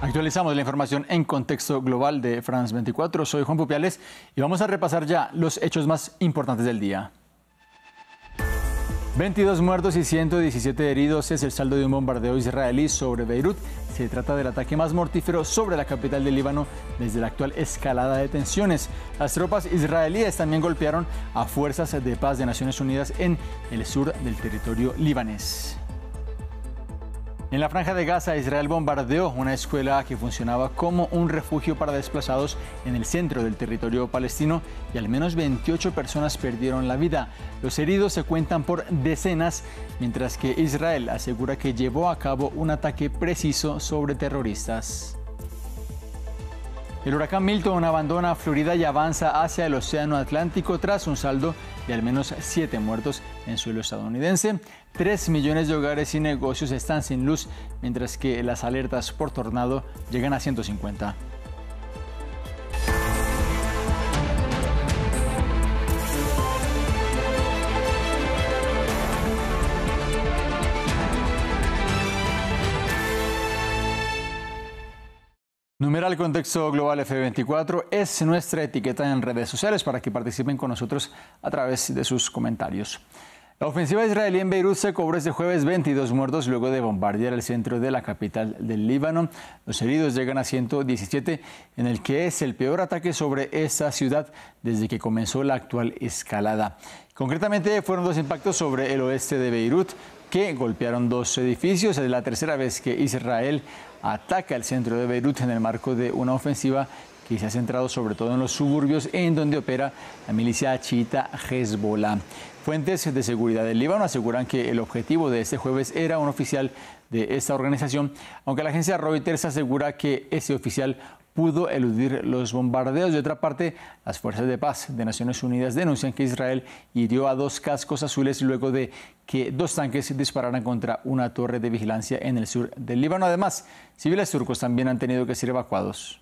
Actualizamos la información en contexto global de France 24. Soy Juan Pupiales y vamos a repasar ya los hechos más importantes del día. 22 muertos y 117 heridos es el saldo de un bombardeo israelí sobre Beirut. Se trata del ataque más mortífero sobre la capital del Líbano desde la actual escalada de tensiones. Las tropas israelíes también golpearon a fuerzas de paz de Naciones Unidas en el sur del territorio libanés. En la Franja de Gaza, Israel bombardeó una escuela que funcionaba como un refugio para desplazados en el centro del territorio palestino y al menos 28 personas perdieron la vida. Los heridos se cuentan por decenas, mientras que Israel asegura que llevó a cabo un ataque preciso sobre terroristas. El huracán Milton abandona Florida y avanza hacia el Océano Atlántico tras un saldo de al menos 7 muertos en suelo estadounidense. 3 millones de hogares y negocios están sin luz, mientras que las alertas por tornado llegan a 150. Numeral Contexto Global F24 es nuestra etiqueta en redes sociales para que participen con nosotros a través de sus comentarios. La ofensiva israelí en Beirut se cobró este jueves 22 muertos luego de bombardear el centro de la capital del Líbano. Los heridos llegan a 117, en el que es el peor ataque sobre esta ciudad desde que comenzó la actual escalada. Concretamente fueron 2 impactos sobre el oeste de Beirut que golpearon 2 edificios. Es la tercera vez que Israel ataca el centro de Beirut en el marco de una ofensiva que se ha centrado sobre todo en los suburbios en donde opera la milicia chiita Hezbollah. Fuentes de seguridad del Líbano aseguran que el objetivo de este jueves era un oficial de esta organización, aunque la agencia Reuters asegura que ese oficial pudo eludir los bombardeos. De otra parte, las fuerzas de paz de Naciones Unidas denuncian que Israel hirió a 2 cascos azules luego de que 2 tanques dispararan contra una torre de vigilancia en el sur del Líbano. Además, civiles turcos también han tenido que ser evacuados.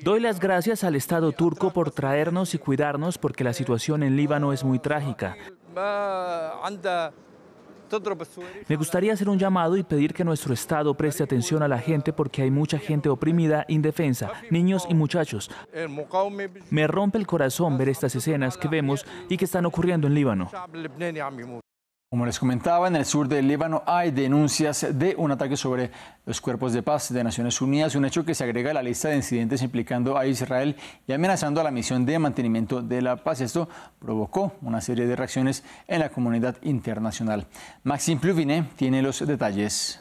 Doy las gracias al Estado turco por traernos y cuidarnos porque la situación en Líbano es muy trágica. Me gustaría hacer un llamado y pedir que nuestro Estado preste atención a la gente porque hay mucha gente oprimida, indefensa, niños y muchachos. Me rompe el corazón ver estas escenas que vemos y que están ocurriendo en Líbano. Como les comentaba, en el sur del Líbano hay denuncias de un ataque sobre los cuerpos de paz de Naciones Unidas, un hecho que se agrega a la lista de incidentes implicando a Israel y amenazando a la misión de mantenimiento de la paz. Esto provocó una serie de reacciones en la comunidad internacional. Maxime Pluvine tiene los detalles.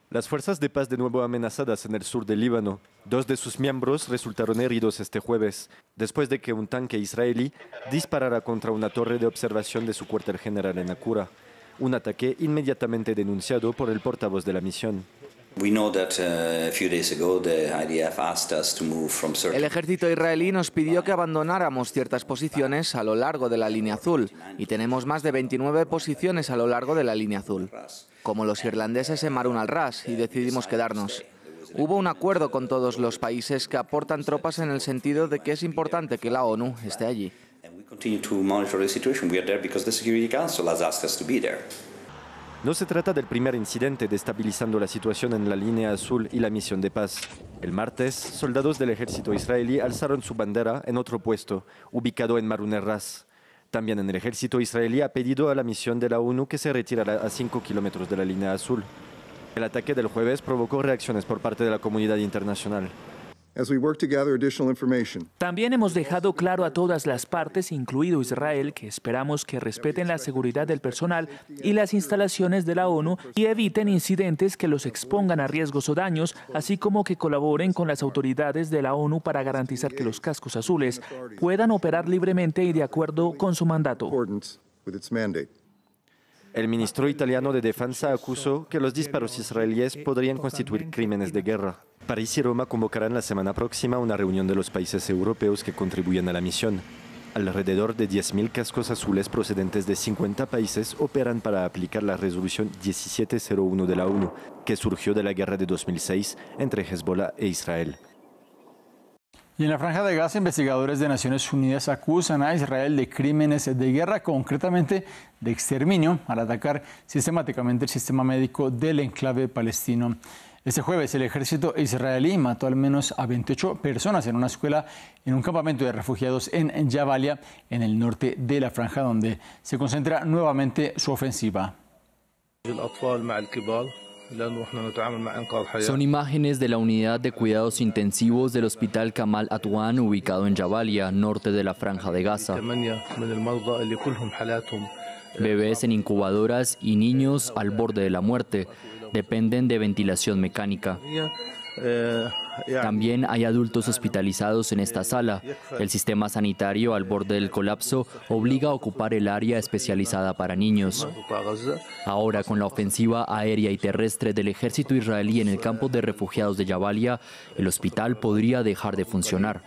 Las fuerzas de paz de nuevo amenazadas en el sur del Líbano. 2 de sus miembros resultaron heridos este jueves, después de que un tanque israelí disparara contra una torre de observación de su cuartel general en Akura. Un ataque inmediatamente denunciado por el portavoz de la misión. El ejército israelí nos pidió que abandonáramos ciertas posiciones a lo largo de la línea azul y tenemos más de 29 posiciones a lo largo de la línea azul, como los irlandeses en Marun al-Ras, y decidimos quedarnos. Hubo un acuerdo con todos los países que aportan tropas en el sentido de que es importante que la ONU esté allí. No se trata del primer incidente destabilizando la situación en la línea azul y la misión de paz. El martes, soldados del ejército israelí alzaron su bandera en otro puesto, ubicado en Marun al-Ras. También en el ejército israelí ha pedido a la misión de la ONU que se retirara a 5 kilómetros de la línea azul. El ataque del jueves provocó reacciones por parte de la comunidad internacional. También hemos dejado claro a todas las partes, incluido Israel, que esperamos que respeten la seguridad del personal y las instalaciones de la ONU y eviten incidentes que los expongan a riesgos o daños, así como que colaboren con las autoridades de la ONU para garantizar que los cascos azules puedan operar libremente y de acuerdo con su mandato. El ministro italiano de Defensa acusó que los disparos israelíes podrían constituir crímenes de guerra. París y Roma convocarán la semana próxima una reunión de los países europeos que contribuyen a la misión. Alrededor de 10.000 cascos azules procedentes de 50 países operan para aplicar la resolución 1701 de la ONU, que surgió de la guerra de 2006 entre Hezbollah e Israel. Y en la Franja de Gaza, investigadores de Naciones Unidas acusan a Israel de crímenes de guerra, concretamente de exterminio, al atacar sistemáticamente el sistema médico del enclave palestino. Este jueves, el ejército israelí mató al menos a 28 personas en una escuela en un campamento de refugiados en Jabalia, en el norte de la Franja, donde se concentra nuevamente su ofensiva. Son imágenes de la unidad de cuidados intensivos del Hospital Kamal Atwan, ubicado en Jabalia, norte de la Franja de Gaza. Bebés en incubadoras y niños al borde de la muerte dependen de ventilación mecánica. También hay adultos hospitalizados en esta sala. El sistema sanitario, al borde del colapso, obliga a ocupar el área especializada para niños. Ahora, con la ofensiva aérea y terrestre del ejército israelí en el campo de refugiados de Jabalia, el hospital podría dejar de funcionar.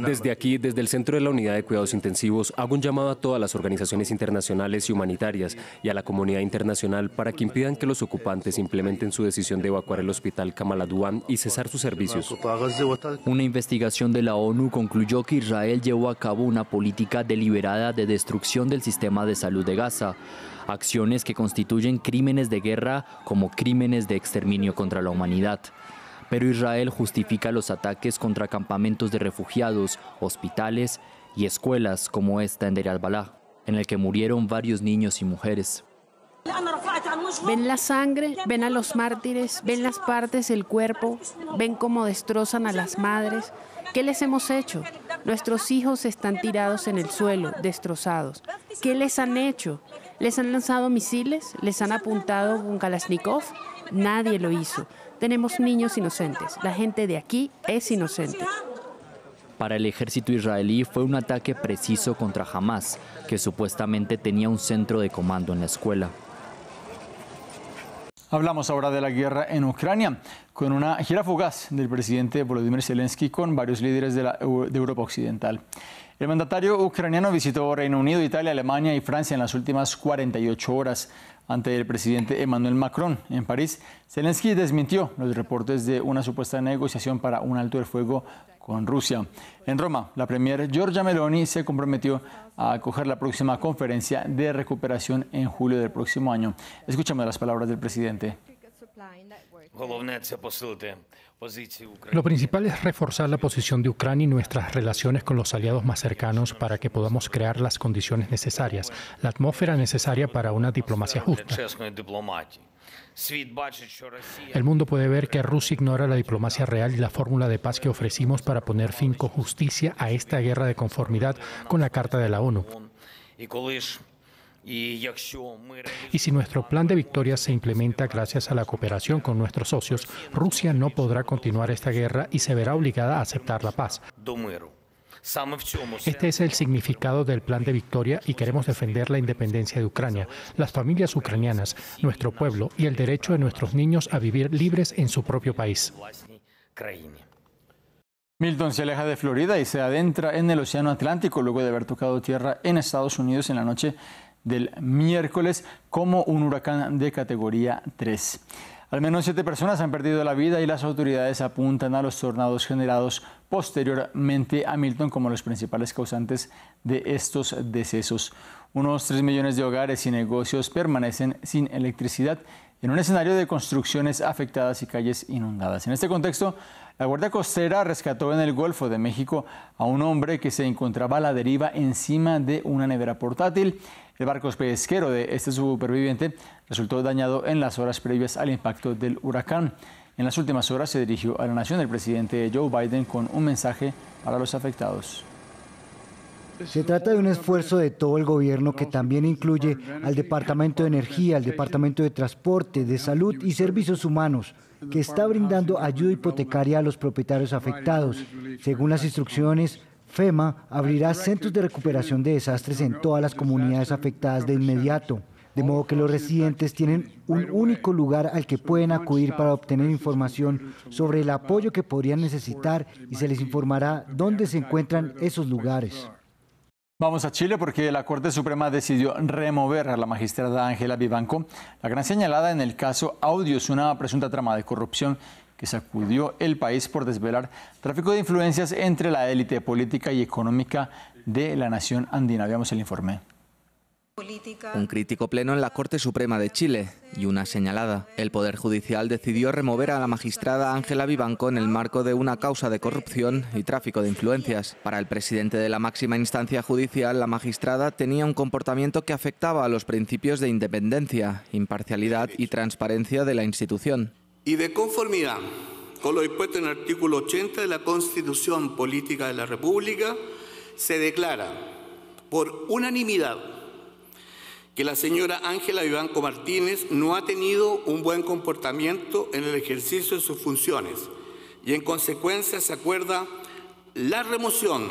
Desde aquí, desde el centro de la unidad de cuidados intensivos, hago un llamado a todas las organizaciones internacionales y humanitarias y a la comunidad internacional para que impidan que los ocupantes implementen su decisión de evacuar el hospital Kamal Adwan y cesar sus servicios. Una investigación de la ONU concluyó que Israel llevó a cabo una política deliberada de destrucción del sistema de salud de Gaza, acciones que constituyen crímenes de guerra como crímenes de exterminio contra la humanidad. Pero Israel justifica los ataques contra campamentos de refugiados, hospitales y escuelas como esta en Deir al-Balah, en el que murieron varios niños y mujeres. Ven la sangre, ven a los mártires, ven las partes del cuerpo, ven cómo destrozan a las madres. ¿Qué les hemos hecho? Nuestros hijos están tirados en el suelo, destrozados. ¿Qué les han hecho? ¿Les han lanzado misiles? ¿Les han apuntado con Kalashnikov? Nadie lo hizo. Tenemos niños inocentes. La gente de aquí es inocente. Para el ejército israelí fue un ataque preciso contra Hamas, que supuestamente tenía un centro de comando en la escuela. Hablamos ahora de la guerra en Ucrania, con una gira fugaz del presidente Volodymyr Zelensky con varios líderes de Europa Occidental. El mandatario ucraniano visitó Reino Unido, Italia, Alemania y Francia en las últimas 48 horas. Ante el presidente Emmanuel Macron en París, Zelensky desmintió los reportes de una supuesta negociación para un alto el fuego con Rusia. En Roma, la premier Giorgia Meloni se comprometió a acoger la próxima conferencia de recuperación en julio del próximo año. Escuchemos las palabras del presidente. Lo principal es reforzar la posición de Ucrania y nuestras relaciones con los aliados más cercanos para que podamos crear las condiciones necesarias, la atmósfera necesaria para una diplomacia justa. El mundo puede ver que Rusia ignora la diplomacia real y la fórmula de paz que ofrecimos para poner fin con justicia a esta guerra de conformidad con la Carta de la ONU. Y si nuestro plan de victoria se implementa gracias a la cooperación con nuestros socios, Rusia no podrá continuar esta guerra y se verá obligada a aceptar la paz. Este es el significado del plan de victoria y queremos defender la independencia de Ucrania, las familias ucranianas, nuestro pueblo y el derecho de nuestros niños a vivir libres en su propio país. Milton se aleja de Florida y se adentra en el Océano Atlántico luego de haber tocado tierra en Estados Unidos en la noche del miércoles como un huracán de categoría 3. Al menos 7 personas han perdido la vida y las autoridades apuntan a los tornados generados posteriormente a Milton como los principales causantes de estos decesos. Unos 3 millones de hogares y negocios permanecen sin electricidad en un escenario de construcciones afectadas y calles inundadas. En este contexto, la Guardia Costera rescató en el Golfo de México a un hombre que se encontraba a la deriva encima de una nevera portátil. El barco pesquero de este superviviente resultó dañado en las horas previas al impacto del huracán. En las últimas horas se dirigió a la nación el presidente Joe Biden con un mensaje para los afectados. Se trata de un esfuerzo de todo el gobierno que también incluye al Departamento de Energía, al Departamento de Transporte, de Salud y Servicios Humanos, que está brindando ayuda hipotecaria a los propietarios afectados. Según las instrucciones, FEMA abrirá centros de recuperación de desastres en todas las comunidades afectadas de inmediato, de modo que los residentes tienen un único lugar al que pueden acudir para obtener información sobre el apoyo que podrían necesitar y se les informará dónde se encuentran esos lugares. Vamos a Chile porque la Corte Suprema decidió remover a la magistrada Ángela Vivanco, la gran señalada en el caso Audios, una presunta trama de corrupción que sacudió el país por desvelar tráfico de influencias entre la élite política y económica de la nación andina. Veamos el informe. Un crítico pleno en la Corte Suprema de Chile y una señalada. El Poder Judicial decidió remover a la magistrada Ángela Vivanco en el marco de una causa de corrupción y tráfico de influencias. Para el presidente de la máxima instancia judicial, la magistrada tenía un comportamiento que afectaba a los principios de independencia, imparcialidad y transparencia de la institución. Y de conformidad con lo dispuesto en el artículo 80 de la Constitución Política de la República, se declara por unanimidad que la señora Ángela Vivanco Martínez no ha tenido un buen comportamiento en el ejercicio de sus funciones y en consecuencia se acuerda la remoción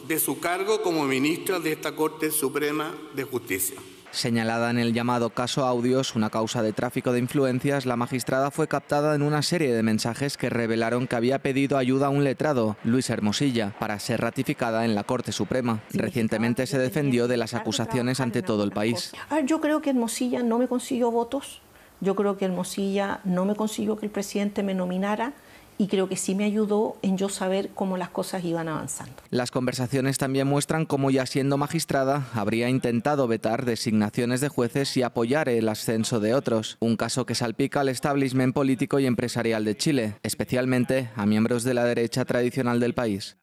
de su cargo como ministra de esta Corte Suprema de Justicia. Señalada en el llamado caso Audios, una causa de tráfico de influencias, la magistrada fue captada en una serie de mensajes que revelaron que había pedido ayuda a un letrado, Luis Hermosilla, para ser ratificada en la Corte Suprema. Recientemente se defendió de las acusaciones ante todo el país. Yo creo que Hermosilla no me consiguió votos, yo creo que Hermosilla no me consiguió que el presidente me nominara, y creo que sí me ayudó en yo saber cómo las cosas iban avanzando. Las conversaciones también muestran cómo, ya siendo magistrada, habría intentado vetar designaciones de jueces y apoyar el ascenso de otros, un caso que salpica al establishment político y empresarial de Chile, especialmente a miembros de la derecha tradicional del país.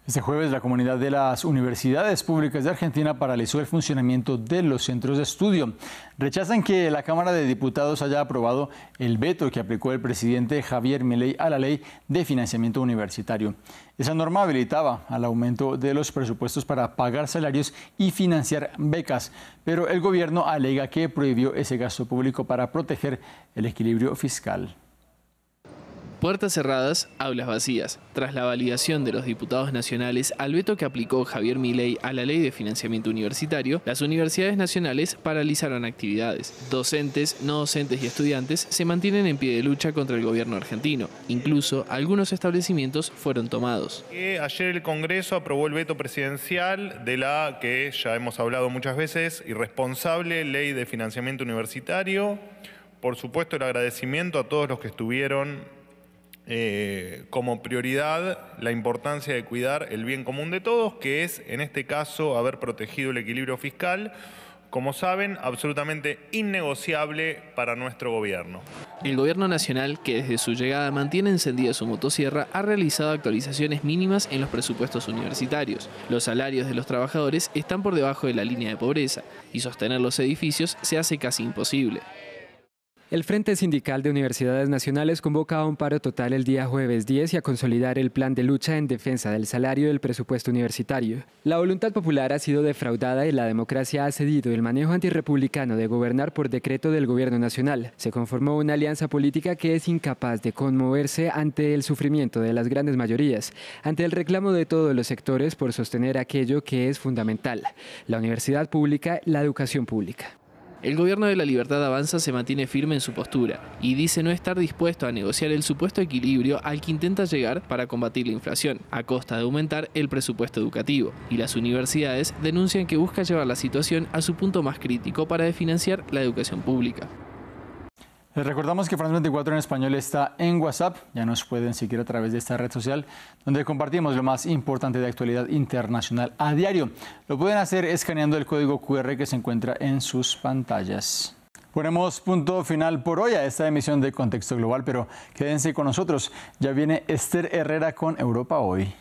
Este jueves, la comunidad de las universidades públicas de Argentina paralizó el funcionamiento de los centros de estudio. Rechazan que la Cámara de Diputados haya aprobado el veto que aplicó el presidente Javier Milei a la ley de financiamiento universitario. Esa norma habilitaba al aumento de los presupuestos para pagar salarios y financiar becas, pero el gobierno alega que prohibió ese gasto público para proteger el equilibrio fiscal. Puertas cerradas, aulas vacías. Tras la validación de los diputados nacionales al veto que aplicó Javier Milei a la ley de financiamiento universitario, las universidades nacionales paralizaron actividades. Docentes, no docentes y estudiantes se mantienen en pie de lucha contra el gobierno argentino. Incluso algunos establecimientos fueron tomados. Ayer el Congreso aprobó el veto presidencial de la que ya hemos hablado muchas veces, irresponsable ley de financiamiento universitario. Por supuesto, el agradecimiento a todos los que estuvieron como prioridad la importancia de cuidar el bien común de todos, que es, en este caso, haber protegido el equilibrio fiscal, como saben, absolutamente innegociable para nuestro gobierno. El gobierno nacional, que desde su llegada mantiene encendida su motosierra, ha realizado actualizaciones mínimas en los presupuestos universitarios. Los salarios de los trabajadores están por debajo de la línea de pobreza y sostener los edificios se hace casi imposible. El Frente Sindical de Universidades Nacionales convoca a un paro total el día jueves 10 y a consolidar el plan de lucha en defensa del salario y del presupuesto universitario. La voluntad popular ha sido defraudada y la democracia ha cedido el manejo antirrepublicano de gobernar por decreto del gobierno nacional. Se conformó una alianza política que es incapaz de conmoverse ante el sufrimiento de las grandes mayorías, ante el reclamo de todos los sectores por sostener aquello que es fundamental: la universidad pública, la educación pública. El gobierno de la Libertad Avanza se mantiene firme en su postura y dice no estar dispuesto a negociar el supuesto equilibrio al que intenta llegar para combatir la inflación, a costa de aumentar el presupuesto educativo. Y las universidades denuncian que busca llevar la situación a su punto más crítico para financiar la educación pública. Les recordamos que France 24 en español está en WhatsApp. Ya nos pueden seguir a través de esta red social, donde compartimos lo más importante de actualidad internacional a diario. Lo pueden hacer escaneando el código QR que se encuentra en sus pantallas. Ponemos punto final por hoy a esta emisión de Contexto Global, pero quédense con nosotros. Ya viene Esther Herrera con Europa Hoy.